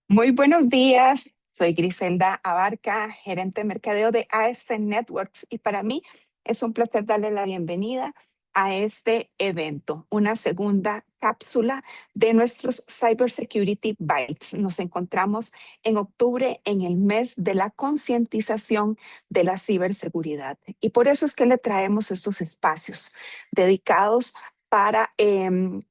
Muy buenos días, soy Griselda Abarca, gerente de mercadeo de AS Networks y para mí es un placer darle la bienvenida a este evento, una segunda cápsula de nuestros Cybersecurity Bytes. Nos encontramos en octubre en el mes de la concientización de la ciberseguridad y por eso es que le traemos estos espacios dedicados para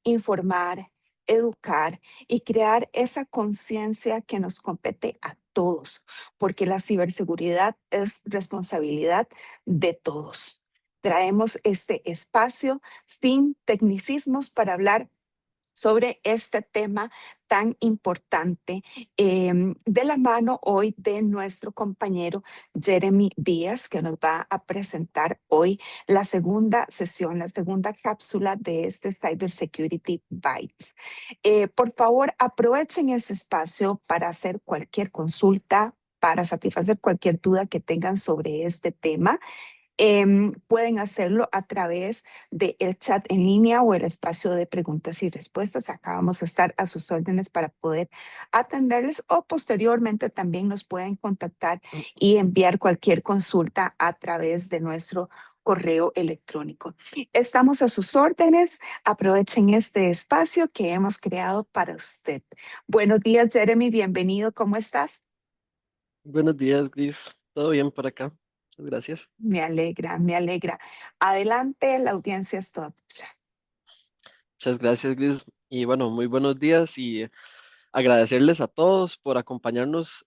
informar, educar y crear esa conciencia que nos compete a todos, porque la ciberseguridad es responsabilidad de todos. Traemos este espacio sin tecnicismos para hablar sobre este tema tan importante de la mano hoy de nuestro compañero Jeremy Díaz, que nos va a presentar hoy la segunda sesión, la segunda cápsula de este Cybersecurity Bytes. Por favor, aprovechen ese espacio para hacer cualquier consulta, para satisfacer cualquier duda que tengan sobre este tema. Pueden hacerlo a través del chat en línea o el espacio de preguntas y respuestas. Acá vamos a estar a sus órdenes para poder atenderles o posteriormente también nos pueden contactar y enviar cualquier consulta a través de nuestro correo electrónico. Estamos a sus órdenes. Aprovechen este espacio que hemos creado para usted. Buenos días, Jeremy. Bienvenido. ¿Cómo estás? Buenos días, Gris. ¿Todo bien por acá? Muchas gracias. Me alegra, me alegra. Adelante, la audiencia es toda tuya. Muchas gracias, Gris. Y bueno, muy buenos días y agradecerles a todos por acompañarnos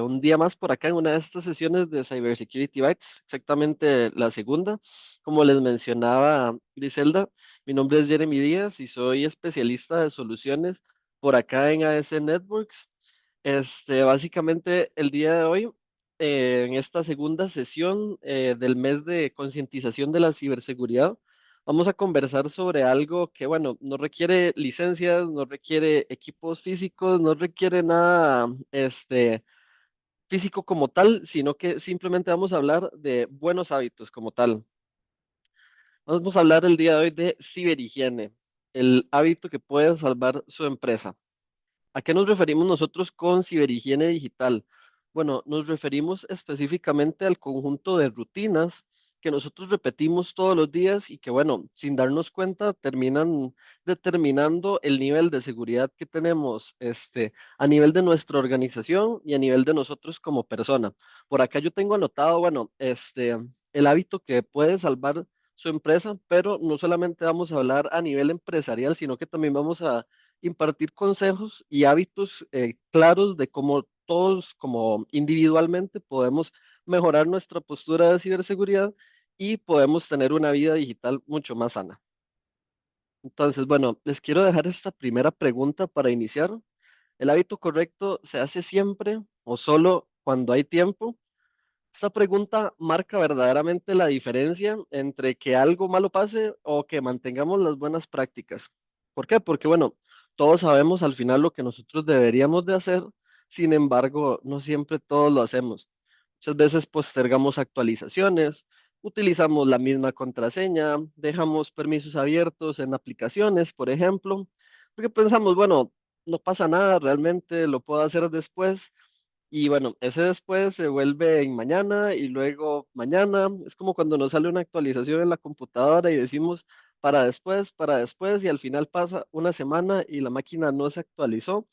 un día más por acá en una de estas sesiones de Cybersecurity Bytes, exactamente la segunda. Como les mencionaba Griselda, mi nombre es Jeremy Díaz y soy especialista de soluciones por acá en AS Networks. Básicamente el día de hoy, en esta segunda sesión del mes de concientización de la ciberseguridad, vamos a conversar sobre algo que, bueno, no requiere licencias, no requiere equipos físicos, no requiere nada, físico como tal, sino que simplemente vamos a hablar de buenos hábitos como tal. Vamos a hablar el día de hoy de ciberhigiene, el hábito que puede salvar su empresa. ¿A qué nos referimos nosotros con ciberhigiene digital? Bueno, nos referimos específicamente al conjunto de rutinas que nosotros repetimos todos los días y que, bueno, sin darnos cuenta, terminan determinando el nivel de seguridad que tenemos, a nivel de nuestra organización y a nivel de nosotros como persona. Por acá yo tengo anotado, bueno, el hábito que puede salvar su empresa, pero no solamente vamos a hablar a nivel empresarial, sino que también vamos a impartir consejos y hábitos claros de cómo todos, como individualmente, podemos mejorar nuestra postura de ciberseguridad y podemos tener una vida digital mucho más sana. Entonces, bueno, les quiero dejar esta primera pregunta para iniciar. ¿El hábito correcto se hace siempre o solo cuando hay tiempo? Esta pregunta marca verdaderamente la diferencia entre que algo malo pase o que mantengamos las buenas prácticas. ¿Por qué? Porque, bueno, todos sabemos al final lo que nosotros deberíamos de hacer, sin embargo, no siempre todos lo hacemos. Muchas veces postergamos actualizaciones, utilizamos la misma contraseña, dejamos permisos abiertos en aplicaciones, por ejemplo, porque pensamos, bueno, no pasa nada, realmente lo puedo hacer después. Y bueno, ese después se vuelve en mañana y luego mañana. Es como cuando nos sale una actualización en la computadora y decimos para después, y al final pasa una semana y la máquina no se actualizó.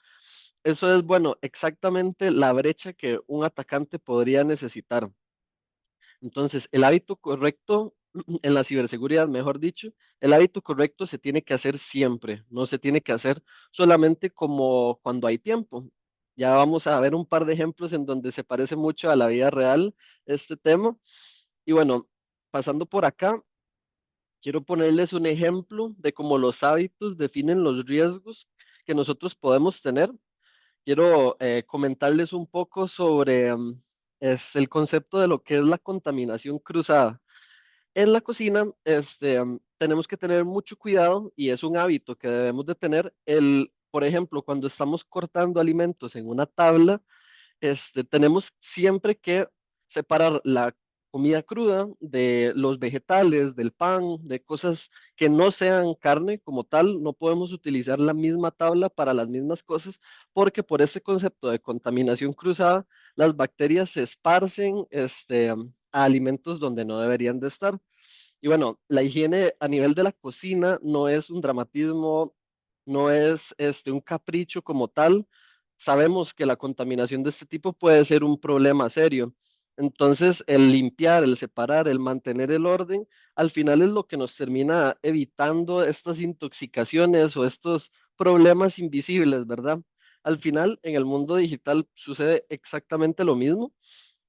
Eso es, bueno, exactamente la brecha que un atacante podría necesitar. Entonces, el hábito correcto en la ciberseguridad, mejor dicho, el hábito correcto se tiene que hacer siempre, no se tiene que hacer solamente como cuando hay tiempo. Ya vamos a ver un par de ejemplos en donde se parece mucho a la vida real este tema. Y bueno, pasando por acá, quiero ponerles un ejemplo de cómo los hábitos definen los riesgos que nosotros podemos tener. Quiero comentarles un poco sobre es el concepto de lo que es la contaminación cruzada. En la cocina, tenemos que tener mucho cuidado y es un hábito que debemos de tener. Por ejemplo, cuando estamos cortando alimentos en una tabla, tenemos siempre que separar comida cruda, de los vegetales, del pan, de cosas que no sean carne como tal. No podemos utilizar la misma tabla para las mismas cosas porque por ese concepto de contaminación cruzada, las bacterias se esparcen a alimentos donde no deberían de estar. Y bueno, la higiene a nivel de la cocina no es un dramatismo, no es un capricho como tal. Sabemos que la contaminación de este tipo puede ser un problema serio. Entonces, el limpiar, el separar, el mantener el orden, al final es lo que nos termina evitando estas intoxicaciones o estos problemas invisibles, ¿verdad? Al final, en el mundo digital sucede exactamente lo mismo.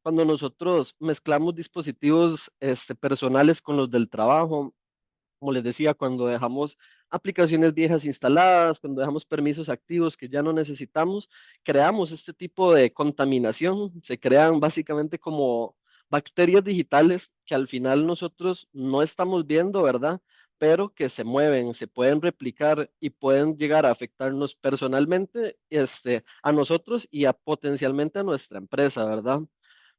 Cuando nosotros mezclamos dispositivos personales con los del trabajo, como les decía, cuando dejamos aplicaciones viejas instaladas, cuando dejamos permisos activos que ya no necesitamos, creamos este tipo de contaminación. Se crean básicamente como bacterias digitales que al final nosotros no estamos viendo, ¿verdad? Pero que se mueven, se pueden replicar y pueden llegar a afectarnos personalmente, a nosotros y a potencialmente a nuestra empresa, ¿verdad?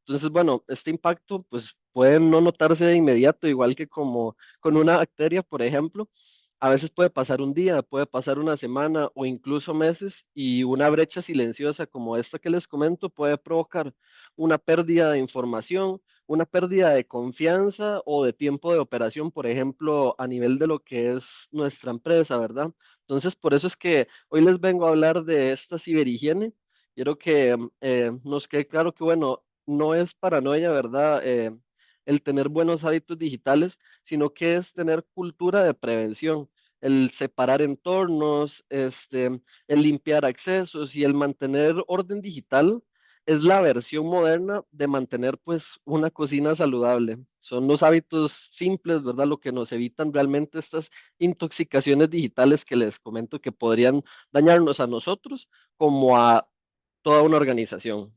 Entonces, bueno, este impacto pues puede no notarse de inmediato, igual que como con una bacteria, por ejemplo. A veces puede pasar un día, puede pasar una semana o incluso meses, y una brecha silenciosa como esta que les comento puede provocar una pérdida de información, una pérdida de confianza o de tiempo de operación, por ejemplo, a nivel de lo que es nuestra empresa, ¿verdad? Entonces, por eso es que hoy les vengo a hablar de esta ciberhigiene. Quiero que nos quede claro que, bueno, no es paranoia, ¿verdad? El tener buenos hábitos digitales, sino que es tener cultura de prevención, el separar entornos, el limpiar accesos y el mantener orden digital. Es la versión moderna de mantener pues una cocina saludable. Son los hábitos simples, ¿verdad? Lo que nos evitan realmente estas intoxicaciones digitales que les comento que podrían dañarnos a nosotros como a toda una organización.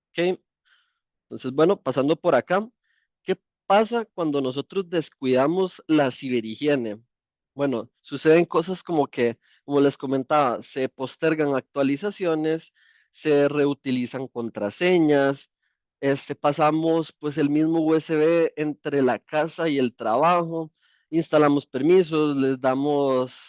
¿Ok? Entonces, bueno, pasando por acá, ¿qué pasa cuando nosotros descuidamos la ciberhigiene? Bueno, suceden cosas como que, como les comentaba, se postergan actualizaciones, se reutilizan contraseñas, pasamos pues el mismo USB entre la casa y el trabajo, instalamos permisos,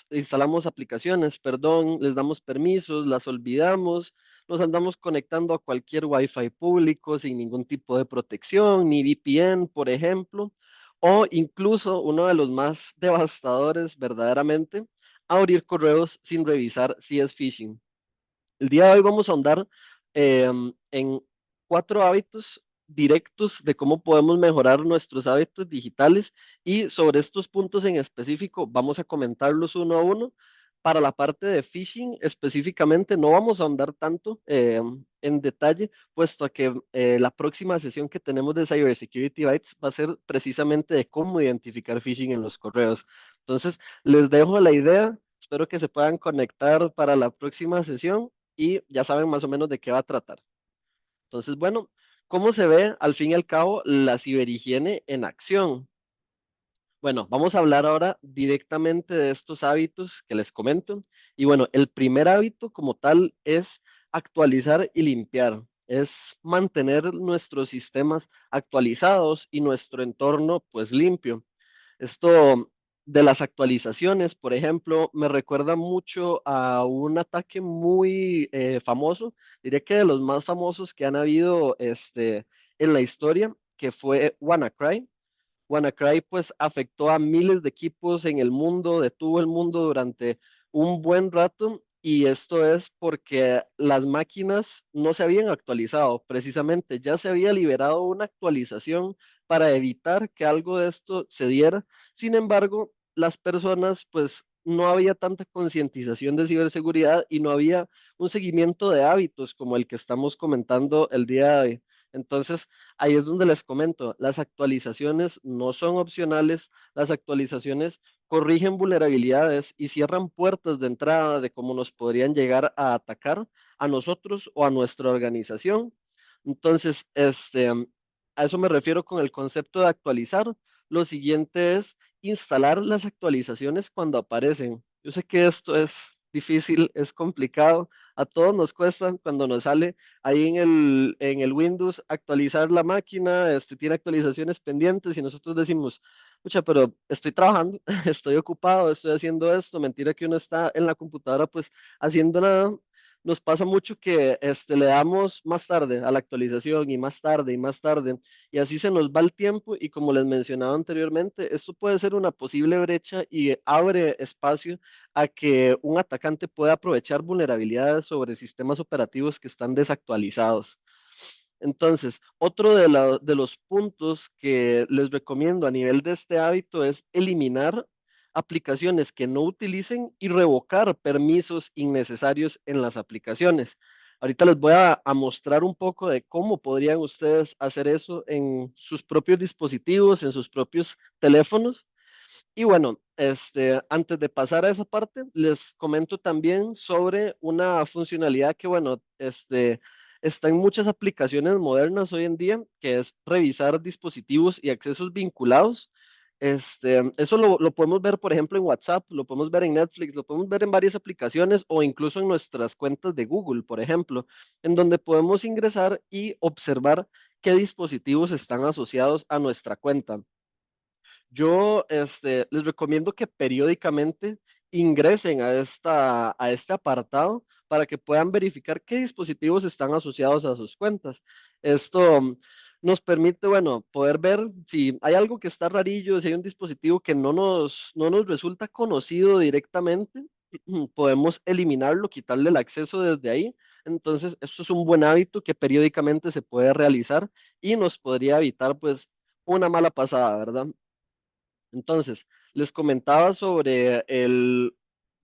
instalamos aplicaciones, perdón, les damos permisos, las olvidamos, nos andamos conectando a cualquier Wi-Fi público sin ningún tipo de protección, ni VPN, por ejemplo, o incluso uno de los más devastadores verdaderamente, abrir correos sin revisar si es phishing. El día de hoy vamos a ahondar en 4 hábitos directos de cómo podemos mejorar nuestros hábitos digitales, y sobre estos puntos en específico vamos a comentarlos uno a uno. Para la parte de phishing específicamente no vamos a ahondar tanto en detalle, puesto a que la próxima sesión que tenemos de Cybersecurity Bytes va a ser precisamente de cómo identificar phishing en los correos. Entonces, les dejo la idea, espero que se puedan conectar para la próxima sesión y ya saben más o menos de qué va a tratar. Entonces, bueno, ¿cómo se ve al fin y al cabo la ciberhigiene en acción? Bueno, vamos a hablar ahora directamente de estos hábitos que les comento. Y bueno, el primer hábito como tal es actualizar y limpiar. Es mantener nuestros sistemas actualizados y nuestro entorno pues limpio. Esto de las actualizaciones, por ejemplo, me recuerda mucho a un ataque muy famoso, diría que de los más famosos que han habido en la historia, que fue WannaCry. WannaCry pues afectó a miles de equipos en el mundo, detuvo el mundo durante un buen rato, y esto es porque las máquinas no se habían actualizado. Precisamente ya se había liberado una actualización para evitar que algo de esto se diera. Sin embargo, las personas pues no había tanta concientización de ciberseguridad y no había un seguimiento de hábitos como el que estamos comentando el día de hoy. Entonces, ahí es donde les comento, las actualizaciones no son opcionales, las actualizaciones corrigen vulnerabilidades y cierran puertas de entrada de cómo nos podrían llegar a atacar a nosotros o a nuestra organización. Entonces, a eso me refiero con el concepto de actualizar. Lo siguiente es instalar las actualizaciones cuando aparecen. Yo sé que esto es difícil, es complicado. A todos nos cuesta cuando nos sale ahí en el Windows actualizar la máquina, tiene actualizaciones pendientes y nosotros decimos, pucha, pero estoy trabajando, estoy ocupado, estoy haciendo esto. Mentira que uno está en la computadora pues haciendo nada. Nos pasa mucho que le damos más tarde a la actualización y más tarde y más tarde, y así se nos va el tiempo, y como les mencionaba anteriormente, esto puede ser una posible brecha y abre espacio a que un atacante pueda aprovechar vulnerabilidades sobre sistemas operativos que están desactualizados. Entonces, otro de los puntos que les recomiendo a nivel de este hábito es eliminar aplicaciones que no utilicen y revocar permisos innecesarios en las aplicaciones. Ahorita les voy a mostrar un poco de cómo podrían ustedes hacer eso en sus propios dispositivos, en sus propios teléfonos. Y bueno, antes de pasar a esa parte, les comento también sobre una funcionalidad que, bueno, está en muchas aplicaciones modernas hoy en día, que es revisar dispositivos y accesos vinculados. Eso lo podemos ver, por ejemplo, en WhatsApp, lo podemos ver en Netflix, lo podemos ver en varias aplicaciones o incluso en nuestras cuentas de Google, por ejemplo, en donde podemos ingresar y observar qué dispositivos están asociados a nuestra cuenta. Yo les recomiendo que periódicamente ingresen a este apartado para que puedan verificar qué dispositivos están asociados a sus cuentas. Esto nos permite, bueno, poder ver si hay algo que está rarillo, si hay un dispositivo que no nos resulta conocido directamente, podemos eliminarlo, quitarle el acceso desde ahí. Entonces, esto es un buen hábito que periódicamente se puede realizar y nos podría evitar, pues, una mala pasada, ¿verdad? Entonces, les comentaba sobre el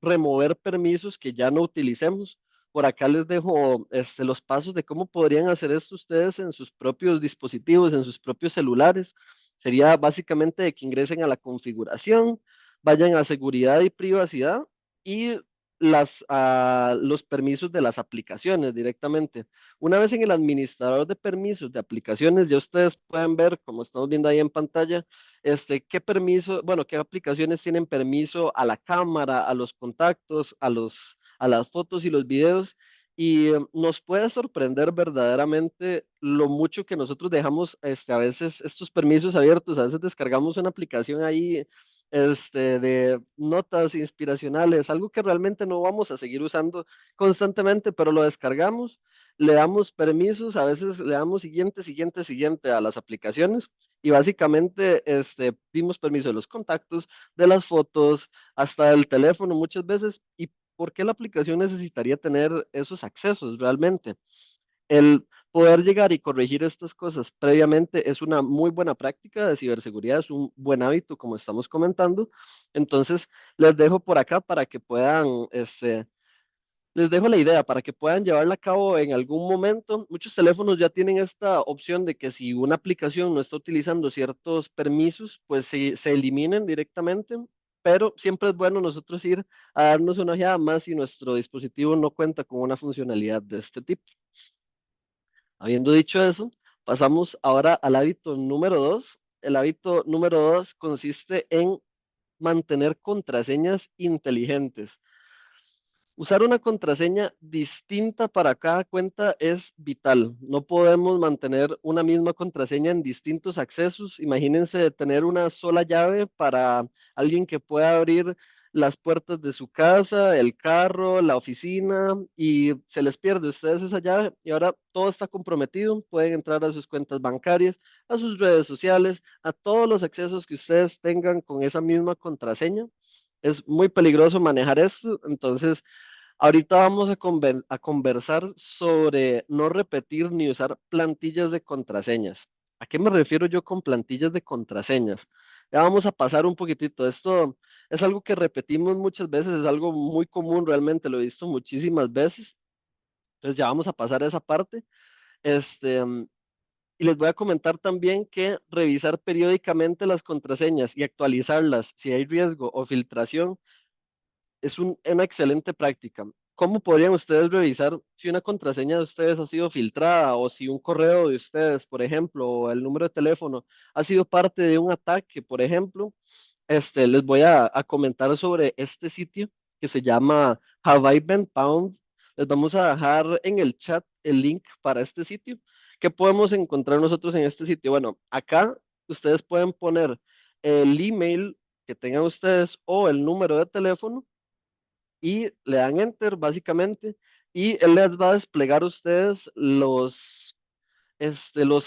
remover permisos que ya no utilicemos. Por acá les dejo los pasos de cómo podrían hacer esto ustedes en sus propios dispositivos, en sus propios celulares. Sería básicamente de que ingresen a la configuración, vayan a seguridad y privacidad y los permisos de las aplicaciones directamente. Una vez en el administrador de permisos de aplicaciones, ya ustedes pueden ver, como estamos viendo ahí en pantalla, qué permiso, bueno, qué aplicaciones tienen permiso a la cámara, a los contactos, a las fotos y los videos. Y nos puede sorprender verdaderamente lo mucho que nosotros dejamos a veces estos permisos abiertos. A veces descargamos una aplicación ahí de notas inspiracionales, algo que realmente no vamos a seguir usando constantemente, pero lo descargamos, le damos permisos, a veces le damos siguiente, siguiente, siguiente a las aplicaciones, y básicamente dimos permiso de los contactos, de las fotos, hasta del teléfono muchas veces. ¿Y por qué la aplicación necesitaría tener esos accesos realmente? El poder llegar y corregir estas cosas previamente es una muy buena práctica de ciberseguridad, es un buen hábito, como estamos comentando. Entonces, les dejo por acá para que puedan, les dejo la idea para que puedan llevarla a cabo en algún momento. Muchos teléfonos ya tienen esta opción de que si una aplicación no está utilizando ciertos permisos, pues se eliminen directamente, pero siempre es bueno nosotros ir a darnos una ojeada más si nuestro dispositivo no cuenta con una funcionalidad de este tipo. Habiendo dicho eso, pasamos ahora al hábito número 2. El hábito número 2 consiste en mantener contraseñas inteligentes. Usar una contraseña distinta para cada cuenta es vital. No podemos mantener una misma contraseña en distintos accesos. Imagínense tener una sola llave para alguien que pueda abrir las puertas de su casa, el carro, la oficina, y se les pierde a ustedes esa llave y ahora todo está comprometido. Pueden entrar a sus cuentas bancarias, a sus redes sociales, a todos los accesos que ustedes tengan con esa misma contraseña. Es muy peligroso manejar esto. Entonces, ahorita vamos a conversar sobre no repetir ni usar plantillas de contraseñas. ¿A qué me refiero yo con plantillas de contraseñas? Ya vamos a pasar un poquitito. Esto es algo que repetimos muchas veces, es algo muy común realmente, lo he visto muchísimas veces. Entonces ya vamos a pasar a esa parte. Este, y les voy a comentar también que revisar periódicamente las contraseñas y actualizarlas si hay riesgo o filtración es una excelente práctica. ¿Cómo podrían ustedes revisar si una contraseña de ustedes ha sido filtrada o si un correo de ustedes, por ejemplo, o el número de teléfono ha sido parte de un ataque, por ejemplo? Les voy a comentar sobre este sitio. que se llama Have I Been Found. Les vamos a dejar en el chat el link para este sitio. ¿Qué podemos encontrar nosotros en este sitio? Bueno, acá ustedes pueden poner el email que tengan ustedes o el número de teléfono y le dan enter básicamente y él les va a desplegar a ustedes los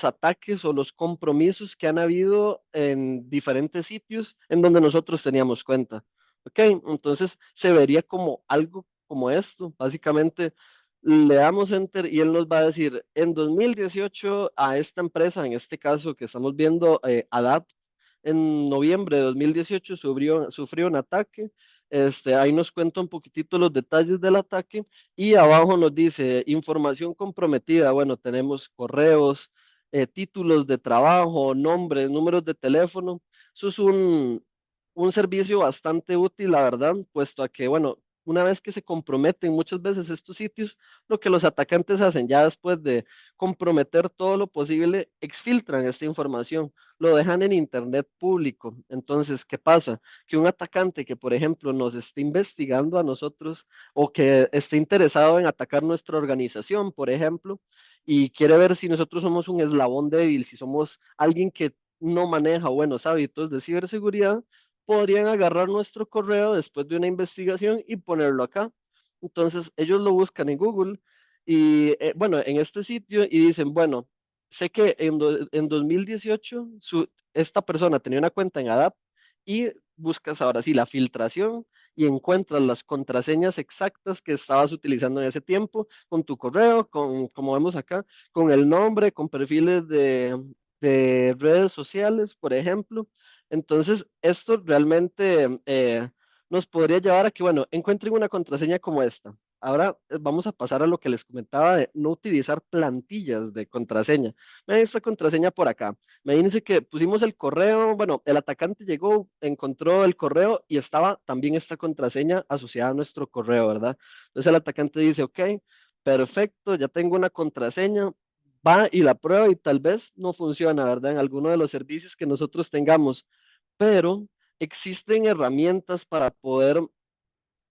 ataques o los compromisos que han habido en diferentes sitios en donde nosotros teníamos cuenta. Ok, entonces se vería como algo como esto. Básicamente le damos enter y él nos va a decir, en 2018 a esta empresa, en este caso que estamos viendo, Adapt, en noviembre de 2018 sufrió un ataque. Ahí nos cuenta un poquitito los detalles del ataque y abajo nos dice información comprometida. Bueno, tenemos correos, títulos de trabajo, nombres, números de teléfono. Eso es un servicio bastante útil, la verdad, puesto a que, bueno, una vez que se comprometen muchas veces estos sitios, lo que los atacantes hacen ya después de comprometer todo lo posible, exfiltran esta información, lo dejan en internet público. Entonces, ¿qué pasa? Que un atacante que, por ejemplo, nos esté investigando a nosotros o que esté interesado en atacar nuestra organización, por ejemplo, y quiere ver si nosotros somos un eslabón débil, si somos alguien que no maneja buenos hábitos de ciberseguridad, podrían agarrar nuestro correo después de una investigación y ponerlo acá. Entonces, ellos lo buscan en Google y, bueno, en este sitio y dicen, bueno, sé que en 2018 esta persona tenía una cuenta en ADAP y buscas ahora sí la filtración y encuentras las contraseñas exactas que estabas utilizando en ese tiempo con tu correo, como vemos acá, con el nombre, con perfiles de redes sociales, por ejemplo. Entonces, esto realmente nos podría llevar a que, bueno, encuentren una contraseña como esta. Ahora vamos a pasar a lo que les comentaba de no utilizar plantillas de contraseña. Vean esta contraseña por acá. Imagínense que pusimos el correo, bueno, el atacante llegó, encontró el correo y estaba también esta contraseña asociada a nuestro correo, ¿verdad? Entonces el atacante dice, ok, perfecto, ya tengo una contraseña, va y la prueba y tal vez no funciona, ¿verdad? En alguno de los servicios que nosotros tengamos, pero existen herramientas para poder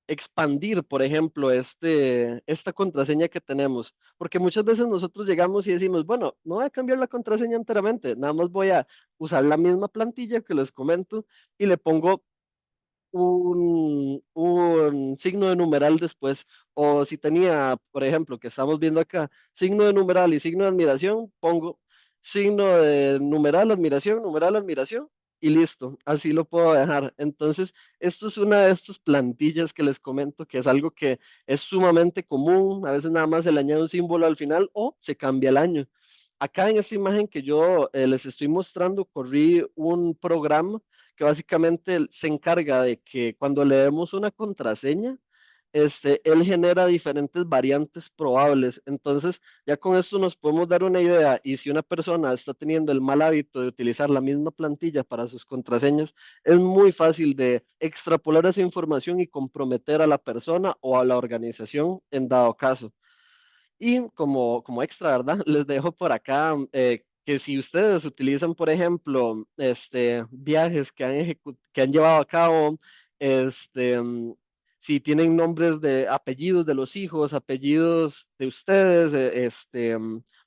expandir, por ejemplo, esta contraseña que tenemos, porque muchas veces nosotros llegamos y decimos, bueno, no voy a cambiar la contraseña enteramente, nada más voy a usar la misma plantilla que les comento y le pongo un signo de numeral después, o si tenía, por ejemplo, que estamos viendo acá, signo de numeral y signo de admiración, pongo signo de numeral, admiración, y listo, así lo puedo dejar. Entonces, esto es una de estas plantillas que les comento, que es algo que es sumamente común, a veces nada más se le añade un símbolo al final o se cambia el año. Acá en esta imagen que yo les estoy mostrando, corrí un programa que básicamente se encarga de que cuando le demos una contraseña, él genera diferentes variantes probables. Entonces, ya con esto nos podemos dar una idea. Y si una persona está teniendo el mal hábito de utilizar la misma plantilla para sus contraseñas, es muy fácil de extrapolar esa información y comprometer a la persona o a la organización en dado caso. Y como extra, ¿verdad? Les dejo por acá que si ustedes utilizan, por ejemplo, viajes que han llevado a cabo, este, mm, si tienen nombres de apellidos de los hijos, apellidos de ustedes,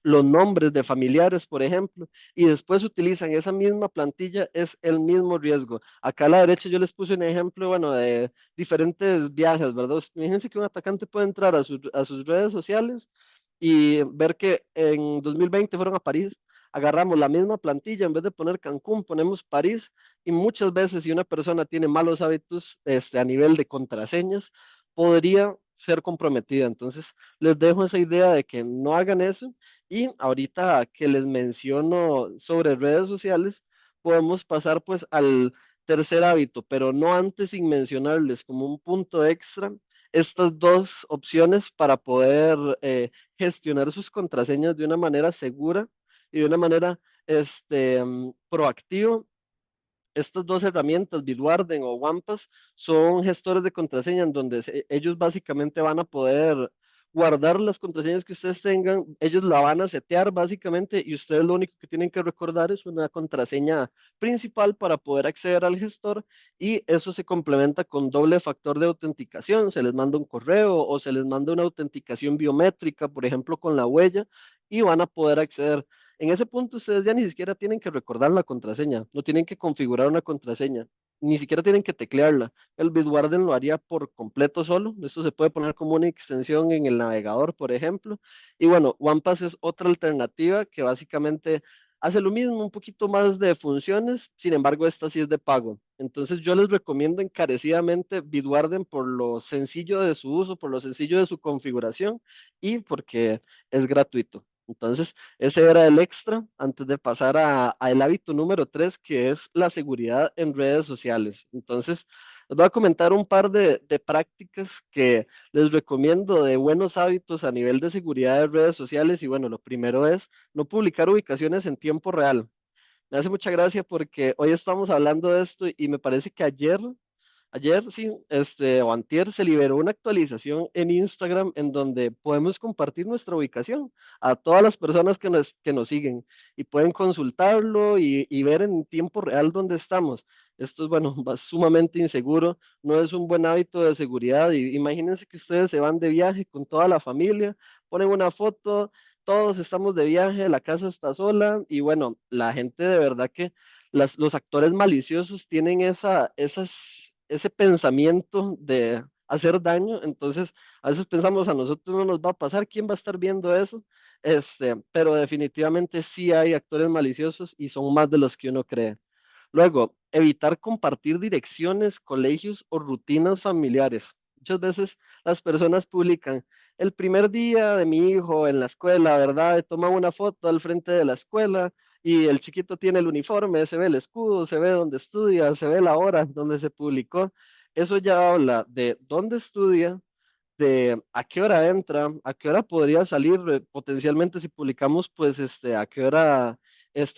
los nombres de familiares, por ejemplo, y después utilizan esa misma plantilla, es el mismo riesgo. Acá a la derecha yo les puse un ejemplo, bueno, de diferentes viajes, ¿verdad? Imagínense que un atacante puede entrar a sus redes sociales y ver que en 2020 fueron a París, agarramos la misma plantilla, en vez de poner Cancún, ponemos París, y muchas veces si una persona tiene malos hábitos a nivel de contraseñas, podría ser comprometida. Entonces, les dejo esa idea de que no hagan eso y ahorita que les menciono sobre redes sociales, podemos pasar pues al tercer hábito, pero no antes sin mencionarles como un punto extra estas dos opciones para poder gestionar sus contraseñas de una manera segura y de una manera proactiva. Estas dos herramientas, Bitwarden o OnePass, son gestores de contraseña en donde ellos básicamente van a poder guardar las contraseñas que ustedes tengan, ellos la van a setear básicamente y ustedes lo único que tienen que recordar es una contraseña principal para poder acceder al gestor y eso se complementa con doble factor de autenticación, se les manda un correo o se les manda una autenticación biométrica, por ejemplo, con la huella y van a poder acceder. En ese punto ustedes ya ni siquiera tienen que recordar la contraseña, no tienen que configurar una contraseña, ni siquiera tienen que teclearla. El Bitwarden lo haría por completo solo. Esto se puede poner como una extensión en el navegador, por ejemplo. Y bueno, OnePass es otra alternativa que básicamente hace lo mismo, un poquito más de funciones, sin embargo, esta sí es de pago. Entonces yo les recomiendo encarecidamente Bitwarden por lo sencillo de su uso, por lo sencillo de su configuración y porque es gratuito. Entonces, ese era el extra antes de pasar a el hábito número 3, que es la seguridad en redes sociales. Entonces, les voy a comentar un par de prácticas que les recomiendo de buenos hábitos a nivel de seguridad de redes sociales. Y bueno, lo primero es no publicar ubicaciones en tiempo real. Me hace mucha gracia porque hoy estamos hablando de esto y me parece que ayer, sí, o antier se liberó una actualización en Instagram en donde podemos compartir nuestra ubicación a todas las personas que nos siguen y pueden consultarlo y ver en tiempo real dónde estamos. Esto es, bueno, sumamente inseguro, no es un buen hábito de seguridad. Y imagínense que ustedes se van de viaje con toda la familia, ponen una foto, todos estamos de viaje, la casa está sola y bueno, la gente de verdad que los actores maliciosos tienen ese pensamiento de hacer daño, entonces a veces pensamos a nosotros no nos va a pasar, ¿quién va a estar viendo eso? Pero definitivamente sí hay actores maliciosos y son más de los que uno cree. Luego, evitar compartir direcciones, colegios o rutinas familiares. Muchas veces las personas publican el primer día de mi hijo en la escuela, ¿verdad? Toman una foto al frente de la escuela y el chiquito tiene el uniforme, se ve el escudo, se ve dónde estudia, se ve la hora donde se publicó. Eso ya habla de dónde estudia, de a qué hora entra, a qué hora podría salir, potencialmente si publicamos, pues a qué hora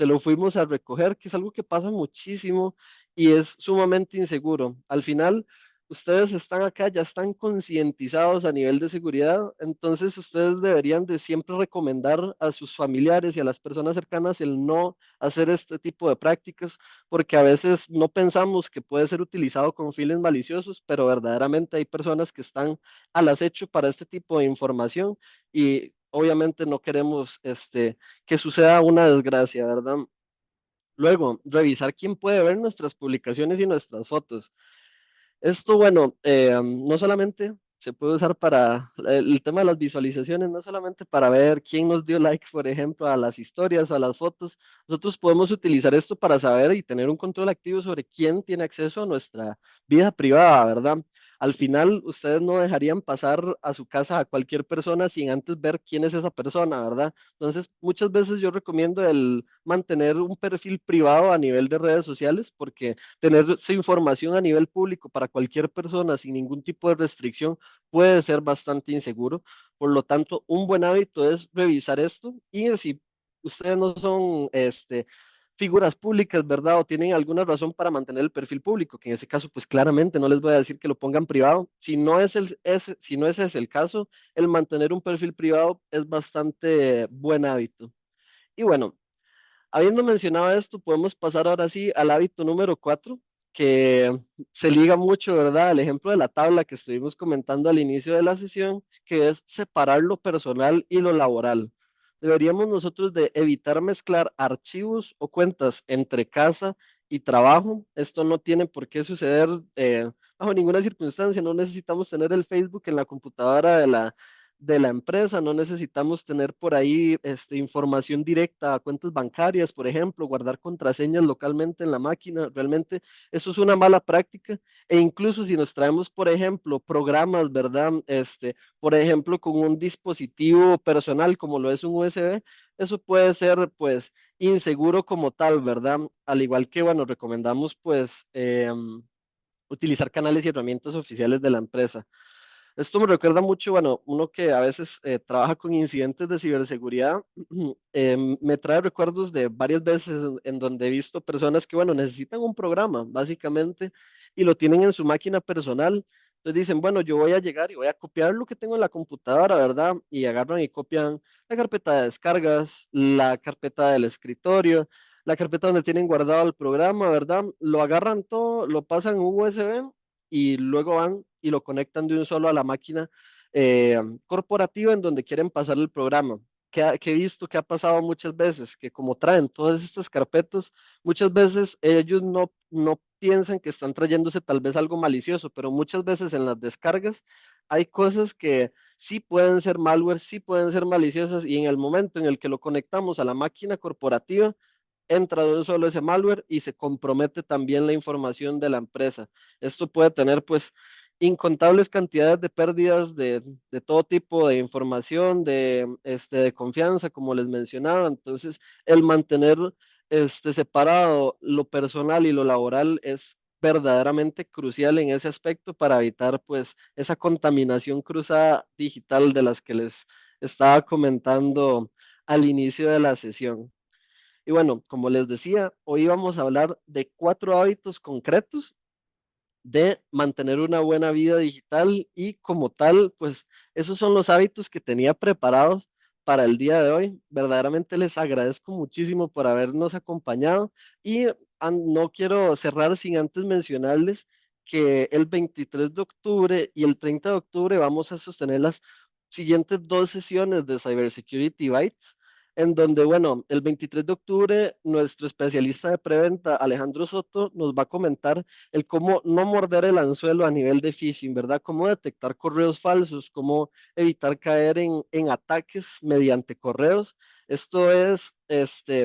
lo fuimos a recoger, que es algo que pasa muchísimo y es sumamente inseguro. Al final, ustedes están acá, ya están concientizados a nivel de seguridad, entonces ustedes deberían de siempre recomendar a sus familiares y a las personas cercanas el no hacer este tipo de prácticas, porque a veces no pensamos que puede ser utilizado con fines maliciosos, pero verdaderamente hay personas que están al acecho para este tipo de información y obviamente no queremos que suceda una desgracia, ¿verdad? Luego, revisar quién puede ver nuestras publicaciones y nuestras fotos. Esto, bueno, no solamente se puede usar para el tema de las visualizaciones, no solamente para ver quién nos dio like, por ejemplo, a las historias o a las fotos. Nosotros podemos utilizar esto para saber y tener un control activo sobre quién tiene acceso a nuestra vida privada, ¿verdad? Al final, ustedes no dejarían pasar a su casa a cualquier persona sin antes ver quién es esa persona, ¿verdad? Entonces, muchas veces yo recomiendo el mantener un perfil privado a nivel de redes sociales porque tener esa información a nivel público para cualquier persona sin ningún tipo de restricción puede ser bastante inseguro. Por lo tanto, un buen hábito es revisar esto y si ustedes no son figuras públicas, ¿verdad? O tienen alguna razón para mantener el perfil público, que en ese caso, pues claramente no les voy a decir que lo pongan privado. Si no ese es el caso, el mantener un perfil privado es bastante buen hábito. Y bueno, habiendo mencionado esto, podemos pasar ahora sí al hábito número 4, que se liga mucho, ¿verdad? Al ejemplo de la tabla que estuvimos comentando al inicio de la sesión, que es separar lo personal y lo laboral. Deberíamos nosotros de evitar mezclar archivos o cuentas entre casa y trabajo. Esto no tiene por qué suceder bajo ninguna circunstancia. No necesitamos tener el Facebook en la computadora de la empresa, no necesitamos tener por ahí información directa a cuentas bancarias, por ejemplo, guardar contraseñas localmente en la máquina. Realmente eso es una mala práctica. E incluso si nos traemos, por ejemplo, programas, ¿verdad? Por ejemplo, con un dispositivo personal como lo es un USB, eso puede ser pues inseguro como tal, ¿verdad? Al igual que, bueno, recomendamos pues utilizar canales y herramientas oficiales de la empresa. Esto me recuerda mucho, bueno, uno que a veces trabaja con incidentes de ciberseguridad, me trae recuerdos de varias veces en donde he visto personas que, bueno, necesitan un programa, básicamente, y lo tienen en su máquina personal. Entonces dicen, bueno, yo voy a llegar y voy a copiar lo que tengo en la computadora, ¿verdad? Y agarran y copian la carpeta de descargas, la carpeta del escritorio, la carpeta donde tienen guardado el programa, ¿verdad? Lo agarran todo, lo pasan en un USB y luego van y lo conectan de un solo a la máquina corporativa en donde quieren pasar el programa. Que he visto que ha pasado muchas veces, que como traen todas estas carpetas, muchas veces ellos no piensan que están trayéndose tal vez algo malicioso, pero muchas veces en las descargas hay cosas que sí pueden ser malware, sí pueden ser maliciosas y en el momento en el que lo conectamos a la máquina corporativa, entra de un solo ese malware y se compromete también la información de la empresa. Esto puede tener pues incontables cantidades de pérdidas de todo tipo de información, de confianza, como les mencionaba. Entonces, el mantener separado lo personal y lo laboral es verdaderamente crucial en ese aspecto para evitar pues esa contaminación cruzada digital de las que les estaba comentando al inicio de la sesión. Y bueno, como les decía, hoy vamos a hablar de 4 hábitos concretos de mantener una buena vida digital y como tal, pues esos son los hábitos que tenía preparados para el día de hoy. Verdaderamente les agradezco muchísimo por habernos acompañado y no quiero cerrar sin antes mencionarles que el 23 de octubre y el 30 de octubre vamos a sostener las siguientes 2 sesiones de Cybersecurity Bytes en donde, bueno, el 23 de octubre nuestro especialista de preventa, Alejandro Soto, nos va a comentar el cómo no morder el anzuelo a nivel de phishing, ¿verdad? Cómo detectar correos falsos, cómo evitar caer en ataques mediante correos. Esto es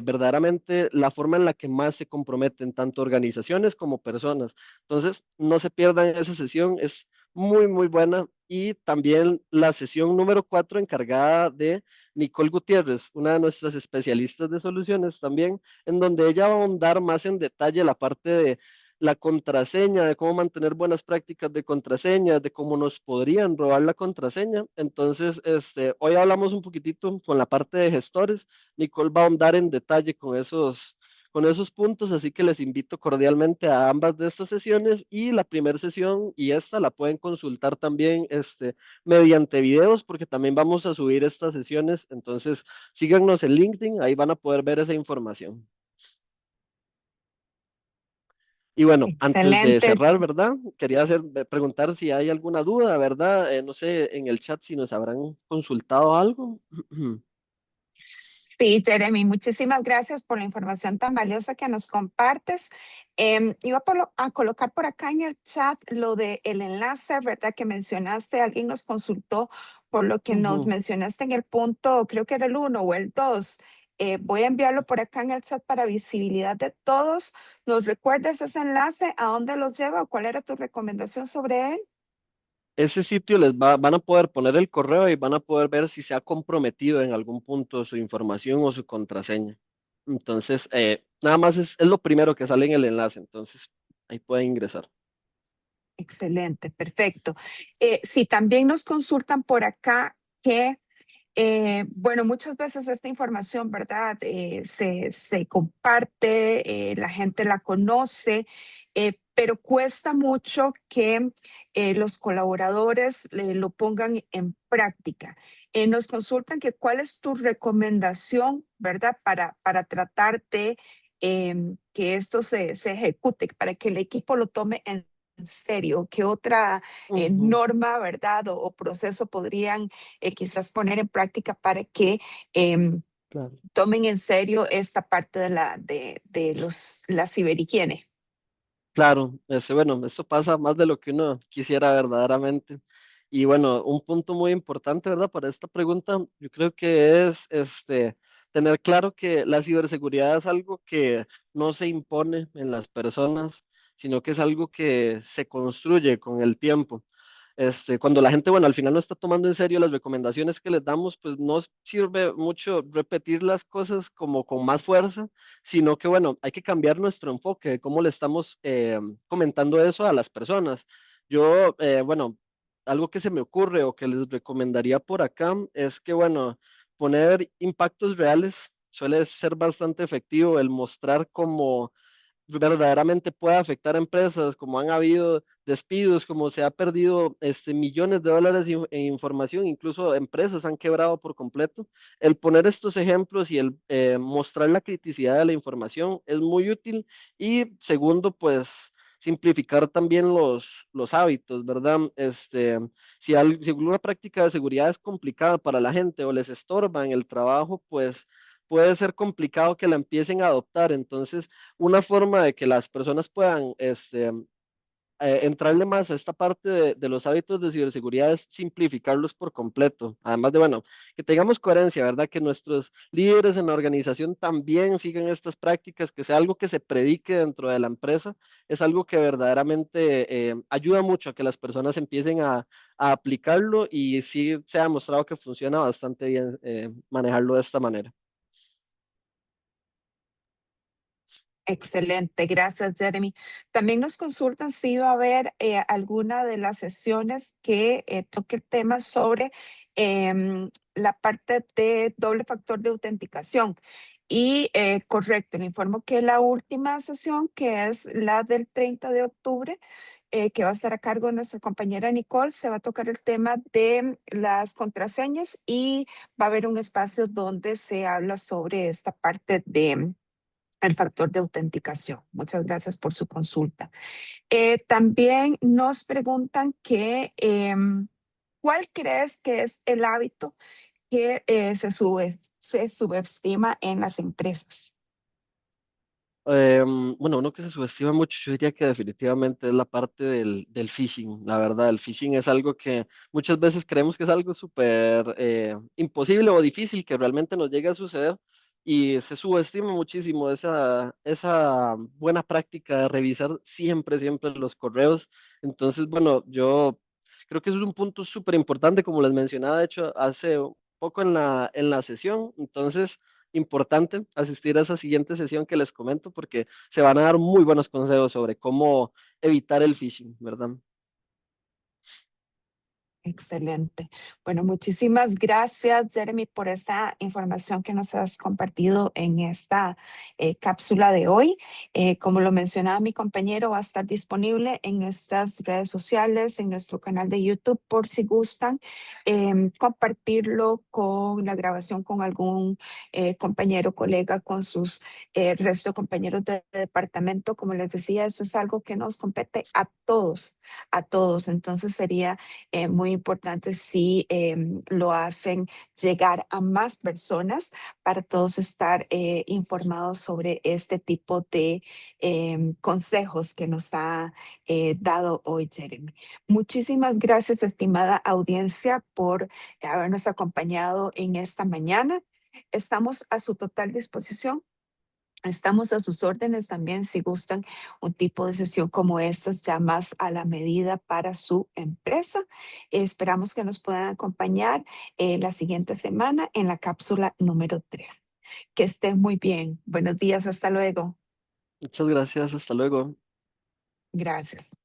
verdaderamente la forma en la que más se comprometen tanto organizaciones como personas. Entonces, no se pierdan esa sesión, es muy, muy buena. Y también la sesión número 4 encargada de Nicole Gutiérrez, una de nuestras especialistas de soluciones también, en donde ella va a ahondar más en detalle la parte de la contraseña, de cómo mantener buenas prácticas de contraseña, de cómo nos podrían robar la contraseña. Entonces, hoy hablamos un poquitito con la parte de gestores. Nicole va a ahondar en detalle con esos puntos, así que les invito cordialmente a ambas de estas sesiones y la primera sesión y esta la pueden consultar también mediante videos porque también vamos a subir estas sesiones, entonces síganos en LinkedIn, ahí van a poder ver esa información. Y bueno, antes de Excelente. cerrar, ¿verdad? Quería preguntar si hay alguna duda, ¿verdad? No sé en el chat si nos habrán consultado algo. Sí, Jeremy, muchísimas gracias por la información tan valiosa que nos compartes. Iba a colocar por acá en el chat lo de el enlace, ¿verdad? Que mencionaste, alguien nos consultó por lo que nos Ujú. mencionaste en el punto, creo que era el 1 o el 2. Voy a enviarlo por acá en el chat para visibilidad de todos. ¿Nos recuerdas ese enlace? ¿A dónde los lleva o cuál era tu recomendación sobre él? Ese sitio van a poder poner el correo y van a poder ver si se ha comprometido en algún punto su información o su contraseña. Entonces, nada más es lo primero que sale en el enlace, entonces ahí pueden ingresar. Excelente, perfecto. Si también nos consultan por acá que bueno, muchas veces esta información, ¿verdad? Se comparte, la gente la conoce, pero cuesta mucho que los colaboradores lo pongan en práctica. Nos consultan que cuál es tu recomendación, ¿verdad? Para tratar de que esto se ejecute, para que el equipo lo tome en serio. ¿Qué otra Ujú, norma, ¿verdad? O proceso podrían quizás poner en práctica para que claro. tomen en serio esta parte de la ciberhigiene? Claro, bueno, esto pasa más de lo que uno quisiera verdaderamente. Y bueno, un punto muy importante, ¿verdad? Para esta pregunta, yo creo que es tener claro que la ciberseguridad es algo que no se impone en las personas, sino que es algo que se construye con el tiempo. Cuando la gente, bueno, al final no está tomando en serio las recomendaciones que les damos, pues no sirve mucho repetir las cosas como con más fuerza, sino que, bueno, hay que cambiar nuestro enfoque de cómo le estamos comentando eso a las personas. Yo, bueno, algo que se me ocurre o que les recomendaría por acá es que, bueno, poner impactos reales suele ser bastante efectivo, el mostrar cómo verdaderamente puede afectar a empresas, como han habido despidos, como se ha perdido millones de dólares en información, incluso empresas han quebrado por completo. El poner estos ejemplos y el mostrar la criticidad de la información es muy útil. Y segundo, pues simplificar también los hábitos, ¿verdad? Si alguna práctica de seguridad es complicada para la gente o les estorba en el trabajo, pues puede ser complicado que la empiecen a adoptar. Entonces, una forma de que las personas puedan entrarle más a esta parte de los hábitos de ciberseguridad es simplificarlos por completo. Además de, bueno, que tengamos coherencia, ¿verdad? Que nuestros líderes en la organización también sigan estas prácticas, que sea algo que se predique dentro de la empresa, es algo que verdaderamente ayuda mucho a que las personas empiecen a aplicarlo, y sí se ha demostrado que funciona bastante bien manejarlo de esta manera. Excelente, gracias, Jeremy. También nos consultan si va a haber alguna de las sesiones que toque temas sobre la parte de doble factor de autenticación. Y correcto, le informo que la última sesión, que es la del 30 de octubre, que va a estar a cargo de nuestra compañera Nicole, se va a tocar el tema de las contraseñas y va a haber un espacio donde se habla sobre esta parte de el factor de autenticación. Muchas gracias por su consulta. También nos preguntan que, ¿cuál crees que es el hábito que se subestima en las empresas? Bueno, uno que se subestima mucho, yo diría que definitivamente es la parte del phishing. La verdad, el phishing es algo que muchas veces creemos que es algo súper imposible o difícil que realmente nos llegue a suceder, y se subestima muchísimo esa buena práctica de revisar siempre, siempre los correos. Entonces, bueno, yo creo que eso es un punto súper importante, como les mencionaba, de hecho, hace poco en la sesión. Entonces, importante asistir a esa siguiente sesión que les comento, porque se van a dar muy buenos consejos sobre cómo evitar el phishing, ¿verdad? Excelente. Bueno, muchísimas gracias, Jeremy, por esa información que nos has compartido en esta cápsula de hoy. Como lo mencionaba mi compañero, va a estar disponible en nuestras redes sociales, en nuestro canal de YouTube, por si gustan compartirlo con la grabación con algún compañero, colega, con sus resto de compañeros de departamento. Como les decía, esto es algo que nos compete a todos, a todos. Entonces sería muy importante si lo hacen llegar a más personas para todos estar informados sobre este tipo de consejos que nos ha dado hoy Jeremy. Muchísimas gracias, estimada audiencia, por habernos acompañado en esta mañana. Estamos a su total disposición. Estamos a sus órdenes también si gustan un tipo de sesión como estas, ya más a la medida para su empresa. Esperamos que nos puedan acompañar la siguiente semana en la cápsula número 3. Que estén muy bien. Buenos días, hasta luego. Muchas gracias, hasta luego. Gracias.